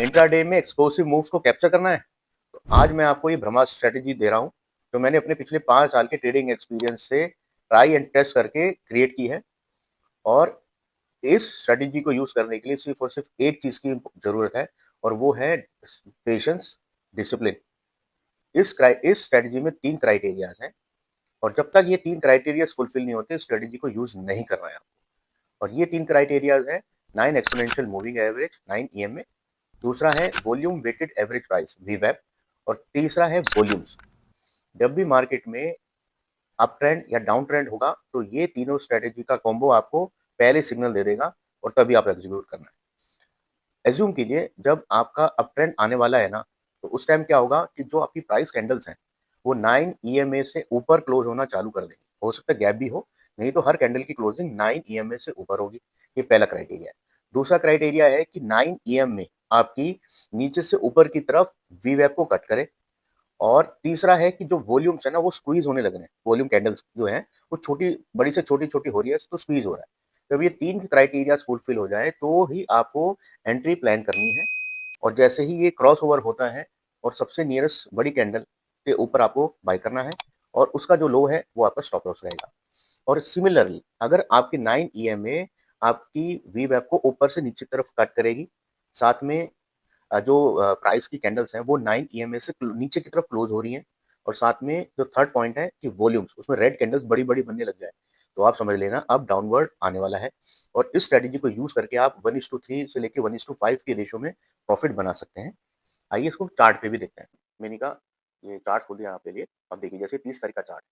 Intraday में explosive moves को capture करना है तो आज मैं आपको ये ब्रह्मास्त्र स्ट्रेटेजी दे रहा हूँ जो मैंने अपने पिछले 5 साल के ट्रेडिंग एक्सपीरियंस से ट्राई एंड टेस्ट करके क्रिएट की है। और इस स्ट्रेटेजी को यूज करने के लिए सिर्फ और सिर्फ एक चीज की जरूरत है और वो है पेशेंस, डिसिप्लिन। इस स्ट्रेटेजी में 3 क्राइटेरियाज हैं और जब तक ये 3 क्राइटेरियाज फुलफिल नहीं होते स्ट्रेटेजी को यूज नहीं करना है आपको। और ये 3 क्राइटेरियाज है 9 एक्सपोनेंशियल मूविंग एवरेज 9 EMA, दूसरा है volume weighted average price VWAP और तीसरा है वॉल्यूम्स। जब भी मार्केट में अप ट्रेंड या डाउन ट्रेंड होगा तो ये तीनों स्ट्रेटेजी का कॉम्बो आपको पहले सिग्नल दे देगा और तभी आप एग्जीक्यूट करना है। एज्यूम कीजिए जब आपका अप ट्रेंड आने वाला है ना तो उस टाइम क्या होगा कि जो आपकी प्राइस कैंडल्स हैं वो 9 EMA से ऊपर क्लोज होना चालू कर देंगे। हो सकता है गैप भी हो, नहीं तो हर कैंडल की क्लोजिंग 9 EMA से ऊपर होगी। ये पहला क्राइटेरिया है। दूसरा क्राइटेरिया है कि 9 EMA आपकी नीचे से ऊपर की तरफ VWAP को कट करे। और तीसरा है कि जो वॉल्यूम्स है ना वो स्क्वीज होने लग रहे हैं। वॉल्यूम कैंडल्स जो है वो छोटी बड़ी से छोटी छोटी हो रही है तो स्क्वीज हो रहा है। जब ये 3 क्राइटेरिया फुलफिल हो जाए तो ही आपको एंट्री प्लान करनी है। और जैसे ही ये क्रॉस ओवर होता है और सबसे नियरेस्ट बड़ी कैंडल के ऊपर आपको बाय करना है और उसका जो लो है वो आपका स्टॉप लॉस रहेगा। और सिमिलरली अगर आपकी 9 EMA आपकी VWAP को ऊपर से नीचे तरफ कट करेगी, साथ में जो प्राइस की कैंडल्स हैं वो 9 EMA से नीचे की तरफ क्लोज हो रही हैं और साथ में जो थर्ड पॉइंट है कि वॉल्यूम्स उसमें रेड कैंडल्स बड़ी बड़ी बनने लग जाए तो आप समझ लेना अब डाउनवर्ड आने वाला है। और इस स्ट्रेटेजी को यूज करके आप 1:3 से लेके 1:5 की रेशो में प्रॉफिट बना सकते हैं। आइए इसको चार्ट पे भी देखते हैं। मैंने कहा ये चार्ट खोल दिया आपके लिए। अब देखिए जैसे 30 तारीख का चार्ट,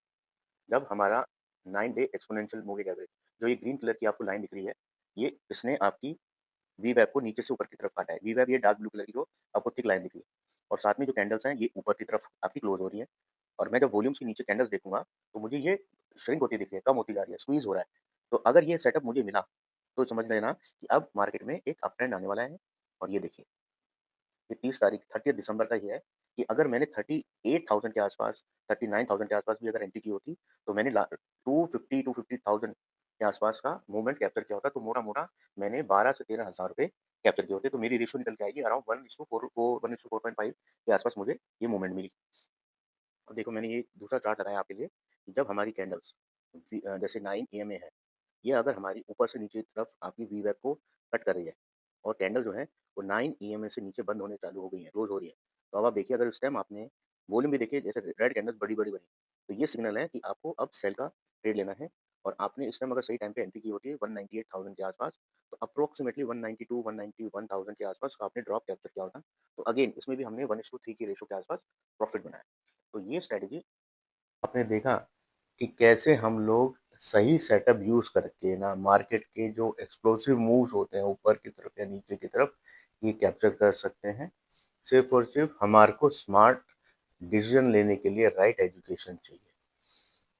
जब हमारा 9 डे एक्सपोनेंशियल मूविंग एवरेज जो ये ग्रीन कलर की आपको लाइन दिख रही है, ये इसने आपकी VWAP को नीचे से ऊपर की तरफ काटा है। VWAP ये डार्क ब्लू कलर की जो आपको थिक लाइन दिख रही है और साथ में जो कैंडल्स हैं ये ऊपर की तरफ आपकी क्लोज हो रही है। और मैं जब वॉल्यूम्स के नीचे कैंडल्स देखूंगा तो मुझे ये श्रिंक होती दिख रही है, कम होती जा रही है, स्क्वीज हो रहा है। तो अगर ये सेटअप मुझे मिला तो समझ लेना कि अब मार्केट में एक अप ट्रेंड आने वाला है। और ये देखिए ये 30 तारीख 30 दिसंबर का ही है कि अगर मैंने 38,000 के आसपास 39,000 के आसपास भी अगर एंट्री की होती तो मैंने 250,000 के आसपास का मूवमेंट कैप्चर किया होता तो मोटा मोटा मैंने 12 से 13 हज़ार रुपये कैप्चर किए होते। तो मेरी रेशियो निकल के आएगी अराउंड 1:4 के आसपास मुझे ये मूवमेंट मिली। अब देखो मैंने ये दूसरा चार्ट लगाया आपके लिए कि जब हमारी कैंडल्स जैसे 9 EMA है, ये अगर हमारी ऊपर से नीचे की तरफ आपकी VWAP को कट कर रही है और कैंडल जो है वो 9 EMA से नीचे बंद होने चालू हो गई है, क्लोज हो रही है। तो अब आप देखिए अगर इस टाइम आपने वॉल्यूम भी देखिए जैसे रेड कैंडल्स बड़ी-बड़ी बनी, तो ये सिग्नल है कि आपको अब सेल का ट्रेड लेना है। और आपने इस टाइम अगर सही टाइम पे एंट्री की होती है 198,000 के आसपास, तो अप्रोक्सिमेटली 192, 191,000 के आसपास का आपने ड्रॉप कैप्चर किया होता। तो अगेन इसमें भी हमने 1:3 की रेशो के आसपास प्रॉफिट बनाया। तो ये स्ट्रैटेजी आपने देखा कि कैसे हम लोग सही सेटअप यूज करके ना मार्केट के जो एक्सप्लोसिव मूव्स होते हैं ऊपर की तरफ या नीचे की तरफ ये कैप्चर कर सकते हैं। सिर्फ और सिर्फ हमारे को स्मार्ट डिसीजन लेने के लिए राइट एजुकेशन चाहिए।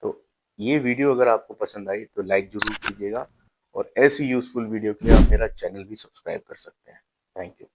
तो ये वीडियो अगर आपको पसंद आई तो लाइक जरूर कीजिएगा और ऐसी यूजफुल वीडियो के लिए आप मेरा चैनल भी सब्सक्राइब कर सकते हैं। Thank you.